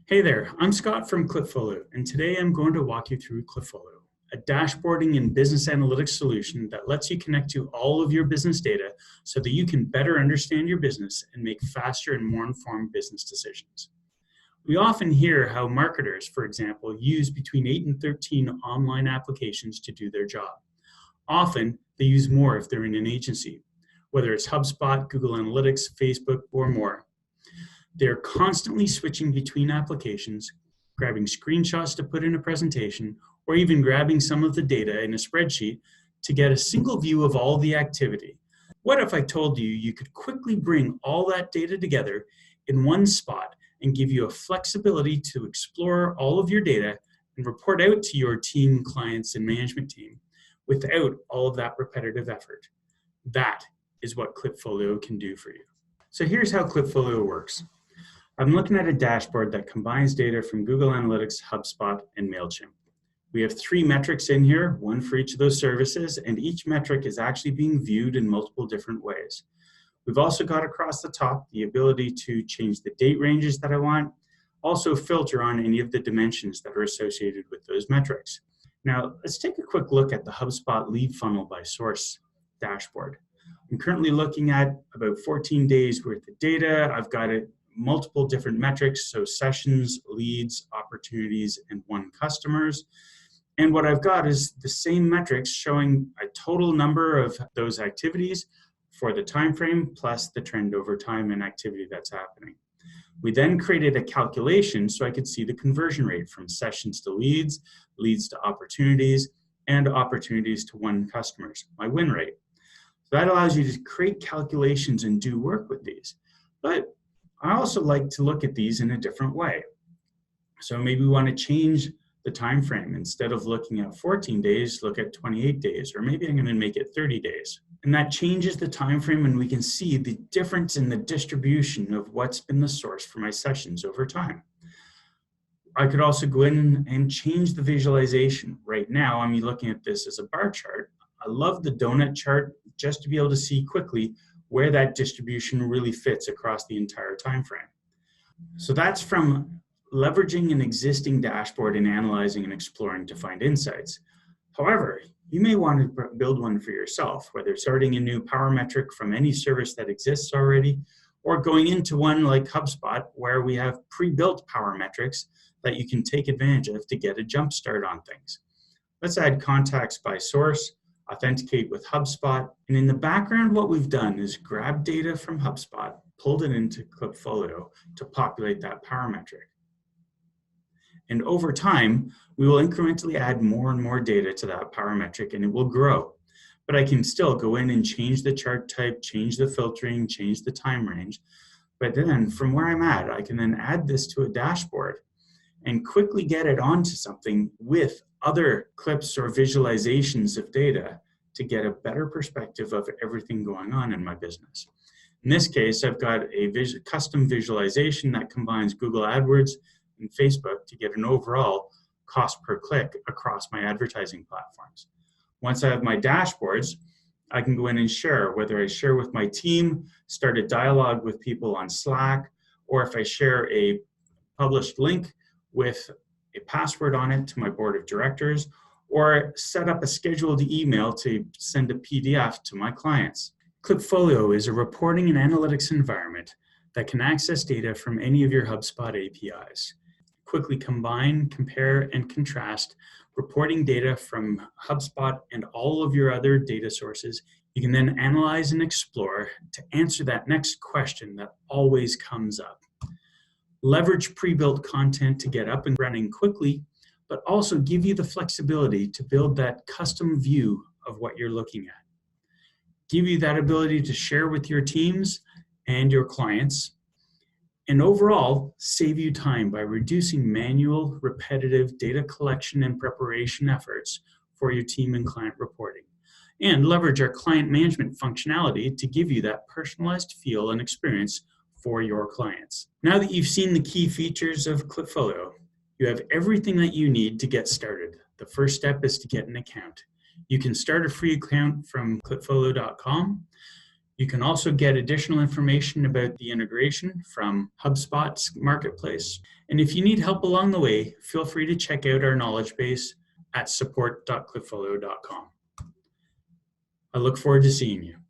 Hey there, I'm Scott from Klipfolio, and today I'm going to walk you through Klipfolio, a dashboarding and business analytics solution that lets you connect to all of your business data so that you can better understand your business and make faster and more informed business decisions. We often hear how marketers, for example, use between 8 and 13 online applications to do their job. Often, they use more if they're in an agency, whether it's Hubspot, Google Analytics, Facebook, or more. They're constantly switching between applications, grabbing screenshots to put in a presentation, or even grabbing some of the data in a spreadsheet to get a single view of all the activity. What if I told you you could quickly bring all that data together in one spot and give you a flexibility to explore all of your data and report out to your team, clients, and management team without all of that repetitive effort? That is what Klipfolio can do for you. So here's how Klipfolio works. I'm looking at a dashboard that combines data from Google Analytics, HubSpot, and MailChimp. We have 3 metrics in here, one for each of those services, and each metric is actually being viewed in multiple different ways. We've also got across the top the ability to change the date ranges that I want, also filter on any of the dimensions that are associated with those metrics. Now, let's take a quick look at the HubSpot lead funnel by source dashboard. I'm currently looking at about 14 days worth of data. I've got it multiple different metrics, so sessions, leads, opportunities, and won customers. And what I've got is the same metrics showing a total number of those activities for the time frame plus the trend over time and activity that's happening. We then created a calculation so I could see the conversion rate from sessions to leads, leads to opportunities, and opportunities to won customers, my win rate. So that allows you to create calculations and do work with these. But I also like to look at these in a different way. So maybe we want to change the time frame. Instead of looking at 14 days, look at 28 days, or maybe I'm going to make it 30 days. And that changes the time frame, and we can see the difference in the distribution of what's been the source for my sessions over time. I could also go in and change the visualization. Right now, I'm looking at this as a bar chart. I love the donut chart just to be able to see quickly where that distribution really fits across the entire time frame. So that's from leveraging an existing dashboard and analyzing and exploring to find insights. However, you may want to build one for yourself, whether starting a new power metric from any service that exists already, or going into one like HubSpot, where we have pre-built power metrics that you can take advantage of to get a jump start on things. Let's add contacts by source, authenticate with HubSpot, and in the background what we've done is grab data from HubSpot, pulled it into Klipfolio to populate that power metric. And over time, we will incrementally add more and more data to that power metric, and it will grow. But I can still go in and change the chart type, change the filtering, change the time range. But then from where I'm at, I can then add this to a dashboard and quickly get it onto something with other clips or visualizations of data to get a better perspective of everything going on in my business. In this case, I've got a custom visualization that combines Google AdWords and Facebook to get an overall cost per click across my advertising platforms. Once I have my dashboards, I can go in and share, whether I share with my team, start a dialogue with people on Slack, or if I share a published link with a password on it to my board of directors, or set up a scheduled email to send a PDF to my clients. Klipfolio is a reporting and analytics environment that can access data from any of your HubSpot APIs. Quickly combine, compare, and contrast reporting data from HubSpot and all of your other data sources. You can then analyze and explore to answer that next question that always comes up. Leverage pre-built content to get up and running quickly, but also give you the flexibility to build that custom view of what you're looking at. Give you that ability to share with your teams and your clients, and overall save you time by reducing manual, repetitive data collection and preparation efforts for your team and client reporting, and leverage our client management functionality to give you that personalized feel and experience for your clients. Now that you've seen the key features of Klipfolio, you have everything that you need to get started. The first step is to get an account. You can start a free account from klipfolio.com. You can also get additional information about the integration from Hubspot's marketplace. And if you need help along the way, feel free to check out our knowledge base at support.klipfolio.com. I look forward to seeing you.